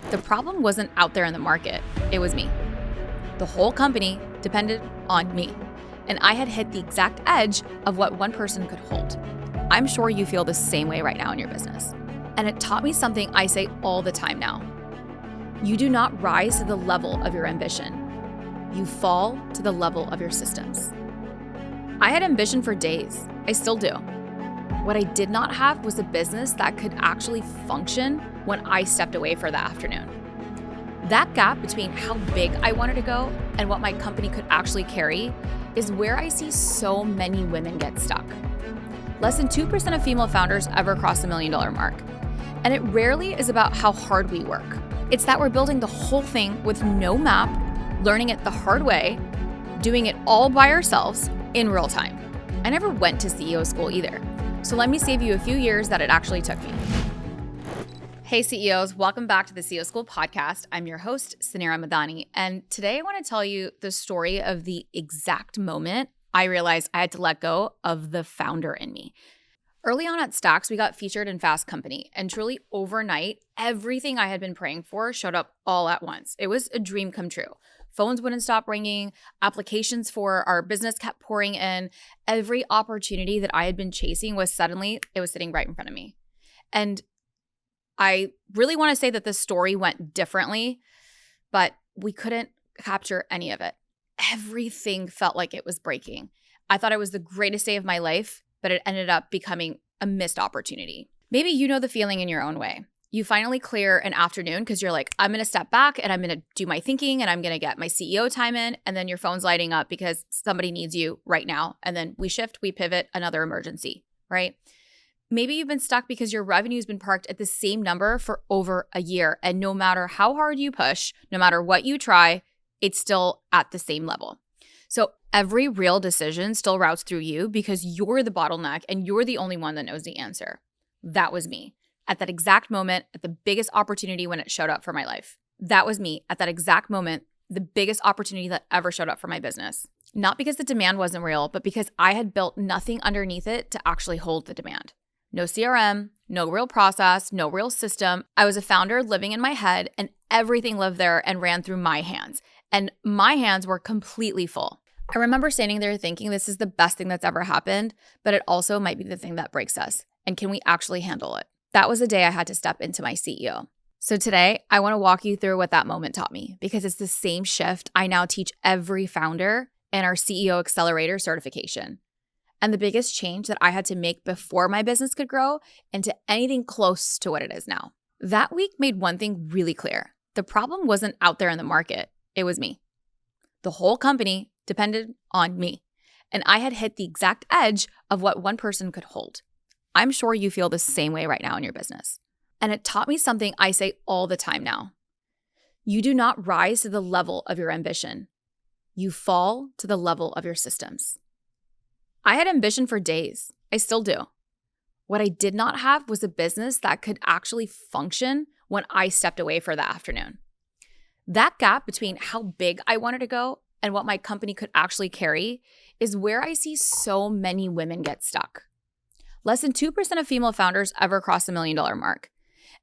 The problem wasn't out there in the market, it was me. The whole company depended on me, and I had hit the exact edge of what one person could hold. I'm sure you feel the same way right now in your business. And it taught me something I say all the time now. You do not rise to the level of your ambition. You fall to the level of your systems. I had ambition for days. I still do. What I did not have was a business that could actually function when I stepped away for the afternoon. That gap between how big I wanted to go and what my company could actually carry is where I see so many women get stuck. Less than 2% of female founders ever cross the $1 million mark. And it rarely is about how hard we work. It's that we're building the whole thing with no map, learning it the hard way, doing it all by ourselves in real time. I never went to CEO school either. So let me save you a few years that it actually took me. Hey CEOs, welcome back to the CEO School podcast. I'm your host, Suneera Madhani, and today I want to tell you the story of the exact moment I realized I had to let go of the founder in me. Early on at Stacks, we got featured in Fast Company, and truly overnight, everything I had been praying for showed up all at once. It was a dream come true. Phones wouldn't stop ringing, applications for our business kept pouring in. Every opportunity that I had been chasing was sitting right in front of me. And I really want to say that this story went differently, but we couldn't capture any of it. Everything felt like it was breaking. I thought it was the greatest day of my life, but it ended up becoming a missed opportunity. Maybe you know the feeling in your own way. You finally clear an afternoon because you're like, I'm going to step back and I'm going to do my thinking and I'm going to get my CEO time in. And then your phone's lighting up because somebody needs you right now. And then we shift, we pivot, another emergency, right? Maybe you've been stuck because your revenue's been parked at the same number for over a year. And no matter how hard you push, no matter what you try, it's still at the same level. So every real decision still routes through you because you're the bottleneck and you're the only one that knows the answer. That was me at that exact moment, at the biggest opportunity when it showed up for my life. That was me at that exact moment, the biggest opportunity that ever showed up for my business. Not because the demand wasn't real, but because I had built nothing underneath it to actually hold the demand. No CRM, no real process, no real system. I was a founder living in my head and everything lived there and ran through my hands. And my hands were completely full. I remember standing there thinking this is the best thing that's ever happened, but it also might be the thing that breaks us. And can we actually handle it? That was the day I had to step into my CEO. So today, I want to walk you through what that moment taught me because it's the same shift I now teach every founder in our CEO Accelerator certification. And the biggest change that I had to make before my business could grow into anything close to what it is now. That week made one thing really clear. The problem wasn't out there in the market. It was me. The whole company depended on me. And I had hit the exact edge of what one person could hold. I'm sure you feel the same way right now in your business. And it taught me something I say all the time now. You do not rise to the level of your ambition. You fall to the level of your systems. I had ambition for days. I still do. What I did not have was a business that could actually function when I stepped away for the afternoon. That gap between how big I wanted to go and what my company could actually carry is where I see so many women get stuck. Less than 2% of female founders ever cross the $1 million mark.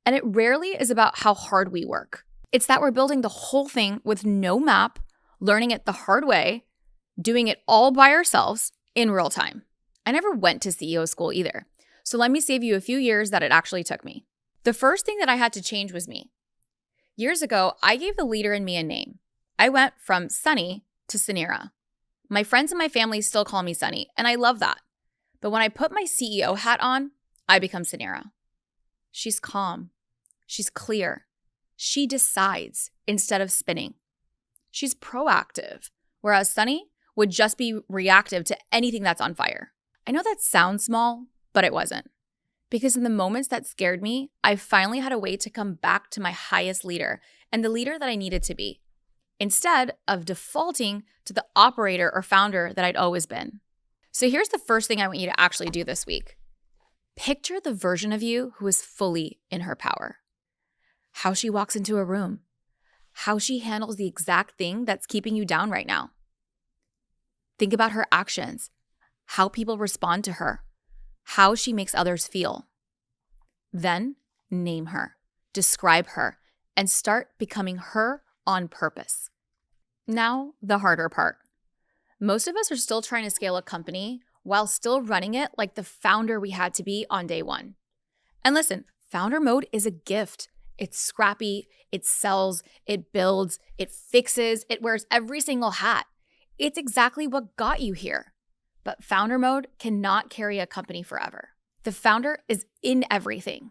And it rarely is about how hard we work. It's that we're building the whole thing with no map, learning it the hard way, doing it all by ourselves in real time. I never went to CEO school either. So let me save you a few years that it actually took me. The first thing that I had to change was me. Years ago, I gave the leader in me a name. I went from Sunny to Suneera. My friends and my family still call me Sunny, and I love that. But when I put my CEO hat on, I become Suneera. She's calm. She's clear. She decides instead of spinning. She's proactive, whereas Sunny would just be reactive to anything that's on fire. I know that sounds small, but it wasn't. Because in the moments that scared me, I finally had a way to come back to my highest leader and the leader that I needed to be, instead of defaulting to the operator or founder that I'd always been. So here's the first thing I want you to actually do this week. Picture the version of you who is fully in her power. How she walks into a room. How she handles the exact thing that's keeping you down right now. Think about her actions, how people respond to her, how she makes others feel. Then name her, describe her, and start becoming her on purpose. Now, the harder part. Most of us are still trying to scale a company while still running it like the founder we had to be on day one. And listen, founder mode is a gift. It's scrappy, it sells, it builds, it fixes, it wears every single hat. It's exactly what got you here. But founder mode cannot carry a company forever. The founder is in everything.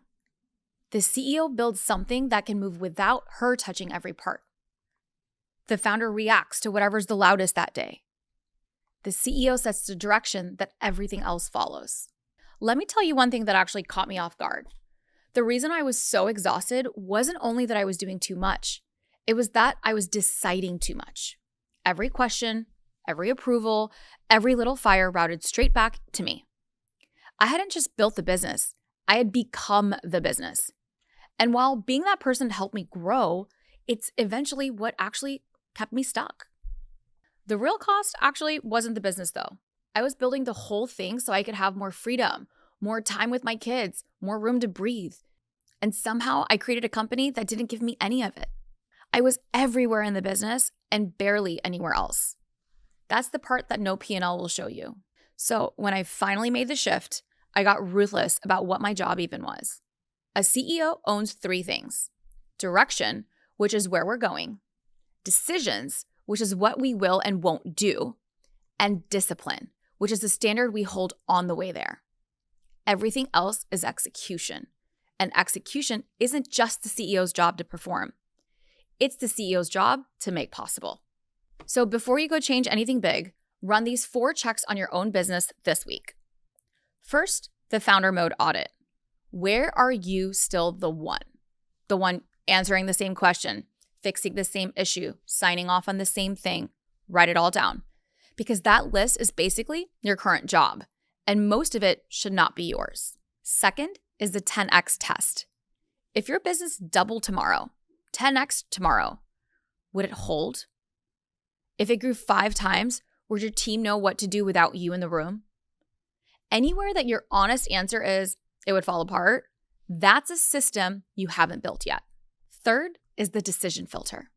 The CEO builds something that can move without her touching every part. The founder reacts to whatever's the loudest that day. The CEO sets the direction that everything else follows. Let me tell you one thing that actually caught me off guard. The reason I was so exhausted wasn't only that I was doing too much, it was that I was deciding too much. Every question, every approval, every little fire routed straight back to me. I hadn't just built the business, I had become the business. And while being that person helped me grow, it's eventually what actually kept me stuck. The real cost actually wasn't the business though. I was building the whole thing so I could have more freedom, more time with my kids, more room to breathe. And somehow I created a company that didn't give me any of it. I was everywhere in the business and barely anywhere else. That's the part that no P&L will show you. So when I finally made the shift, I got ruthless about what my job even was. A CEO owns 3 things: direction, which is where we're going; decisions, which is what we will and won't do; and discipline, which is the standard we hold on the way there. Everything else is execution. And execution isn't just the CEO's job to perform. It's the CEO's job to make possible. So before you go change anything big, run these 4 checks on your own business this week. First, the founder mode audit. Where are you still the one? The one answering the same question, fixing the same issue, signing off on the same thing. Write it all down. Because that list is basically your current job, and most of it should not be yours. Second is the 10x test. If your business doubled tomorrow, 10x tomorrow, would it hold? If it grew 5 times, would your team know what to do without you in the room? Anywhere that your honest answer is, it would fall apart, that's a system you haven't built yet. Third is the decision filter.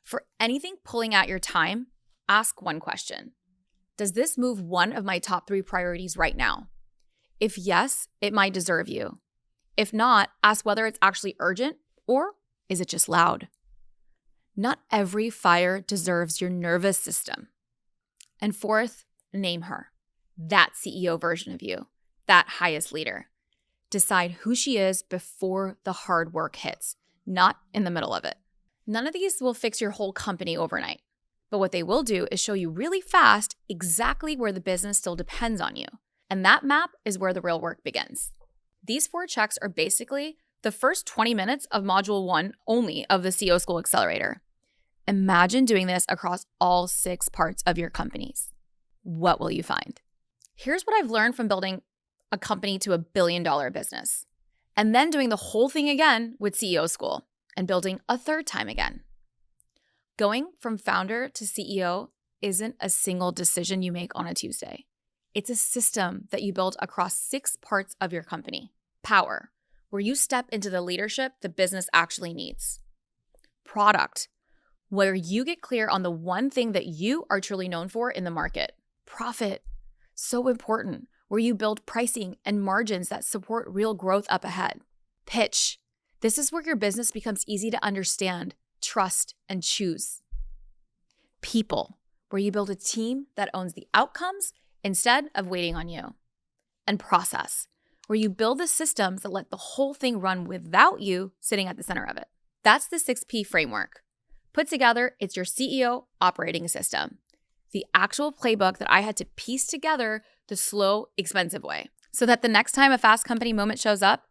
For anything pulling at your time, ask one question. Does this move one of my top 3 priorities right now? If yes, it might deserve you. If not, ask whether it's actually urgent or is it just loud? Not every fire deserves your nervous system. And fourth, name her. That CEO version of you, that highest leader. Decide who she is before the hard work hits, not in the middle of it. None of these will fix your whole company overnight, but what they will do is show you really fast exactly where the business still depends on you. And that map is where the real work begins. These 4 checks are basically the first 20 minutes of module 1 only of the CEO School Accelerator. Imagine doing this across all 6 parts of your companies. What will you find? Here's what I've learned from building a company to $1 billion business, and then doing the whole thing again with CEO School and building a 3rd time again. Going from founder to CEO isn't a single decision you make on a Tuesday. It's a system that you build across 6 parts of your company. Power, where you step into the leadership the business actually needs. Product, where you get clear on the one thing that you are truly known for in the market. Profit, so important, where you build pricing and margins that support real growth up ahead. Pitch, this is where your business becomes easy to understand, trust, and choose. People, where you build a team that owns the outcomes instead of waiting on you. And process, where you build the systems that let the whole thing run without you sitting at the center of it. That's the 6P framework. Put together, it's your CEO operating system, the actual playbook that I had to piece together the slow, expensive way, so that the next time a fast company moment shows up,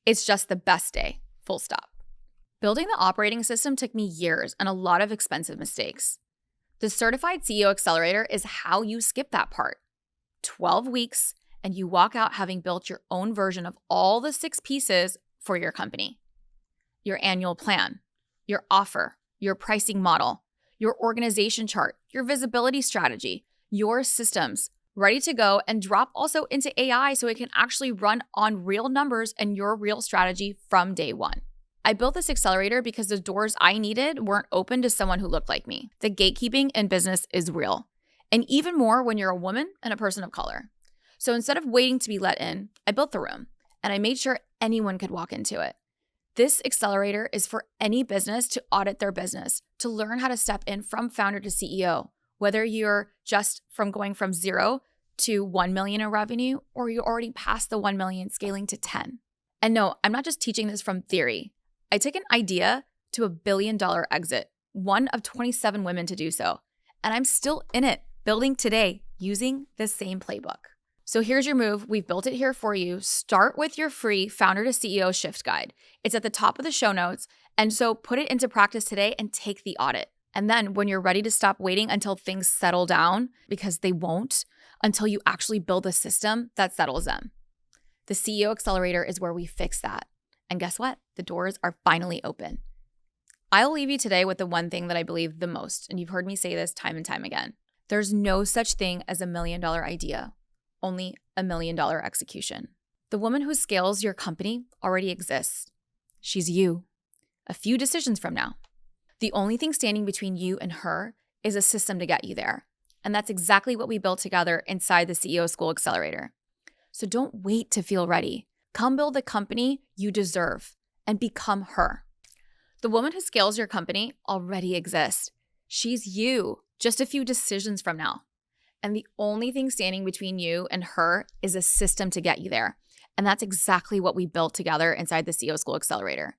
it's just the best day, full stop. Building the operating system took me years and a lot of expensive mistakes. The Certified CEO Accelerator is how you skip that part. 12 weeks, and you walk out having built your own version of all the 6 pieces for your company. Your annual plan, your offer, your pricing model, your organization chart, your visibility strategy, your systems, ready to go and drop also into AI so it can actually run on real numbers and your real strategy from day one. I built this accelerator because the doors I needed weren't open to someone who looked like me. The gatekeeping in business is real, and even more when you're a woman and a person of color. So instead of waiting to be let in, I built the room, and I made sure anyone could walk into it. This accelerator is for any business to audit their business, to learn how to step in from founder to CEO, whether you're just from going from 0 to 1 million in revenue, or you're already past the 1 million scaling to 10. And no, I'm not just teaching this from theory. I took an idea to a $1 billion exit, one of 27 women to do so. And I'm still in it, building today using the same playbook. So here's your move. We've built it here for you. Start with your free founder to CEO shift guide. It's at the top of the show notes. And so put it into practice today and take the audit. And then when you're ready to stop waiting until things settle down, because they won't, until you actually build a system that settles them. The CEO Accelerator is where we fix that. And guess what? The doors are finally open. I'll leave you today with the one thing that I believe the most, and you've heard me say this time and time again. There's no such thing as $1 million idea, only $1 million execution. The woman who scales your company already exists. She's you. A few decisions from now. The only thing standing between you and her is a system to get you there. And that's exactly what we built together inside the CEO School Accelerator. So don't wait to feel ready. Come build the company you deserve and become her. The woman who scales your company already exists. She's you, just a few decisions from now. And the only thing standing between you and her is a system to get you there. And that's exactly what we built together inside the CEO School Accelerator.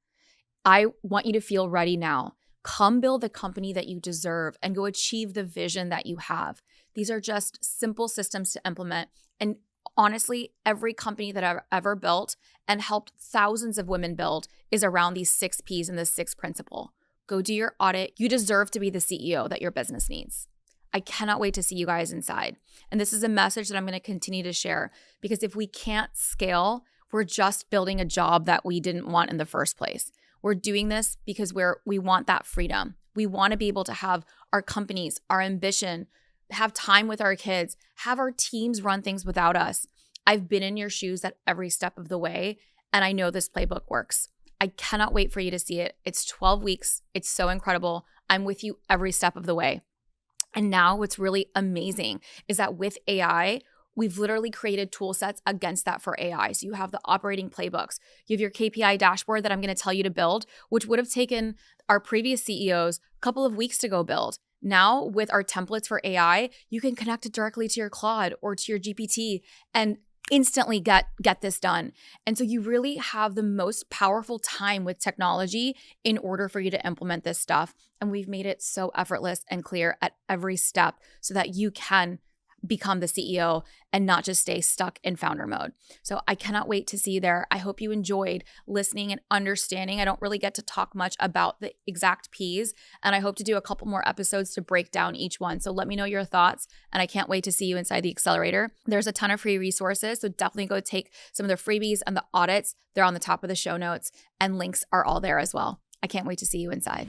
I want you to feel ready now. Come build the company that you deserve and go achieve the vision that you have. These are just simple systems to implement. And honestly, every company that I've ever built and helped thousands of women build is around these 6 Ps and the 6th principle. Go do your audit. You deserve to be the CEO that your business needs. I cannot wait to see you guys inside. And this is a message that I'm going to continue to share, because if we can't scale, we're just building a job that we didn't want in the first place. We're doing this because we want that freedom. We want to be able to have our companies, our ambition, have time with our kids, have our teams run things without us. I've been in your shoes at every step of the way, and I know this playbook works. I cannot wait for you to see it. It's 12 weeks. It's so incredible. I'm with you every step of the way. And now what's really amazing is that with AI, we've literally created tool sets against that for AI. So you have the operating playbooks. You have your KPI dashboard that I'm going to tell you to build, which would have taken our previous CEOs a couple of weeks to go build. Now with our templates for AI, you can connect it directly to your Claude or to your GPT and instantly get this done. And so you really have the most powerful time with technology in order for you to implement this stuff. And we've made it so effortless and clear at every step so that you can become the CEO and not just stay stuck in founder mode. So I cannot wait to see you there. I hope you enjoyed listening and understanding. I don't really get to talk much about the exact Ps, and I hope to do a couple more episodes to break down each one. So let me know your thoughts, and I can't wait to see you inside the Accelerator. There's a ton of free resources, so definitely go take some of the freebies and the audits. They're on the top of the show notes, and links are all there as well. I can't wait to see you inside.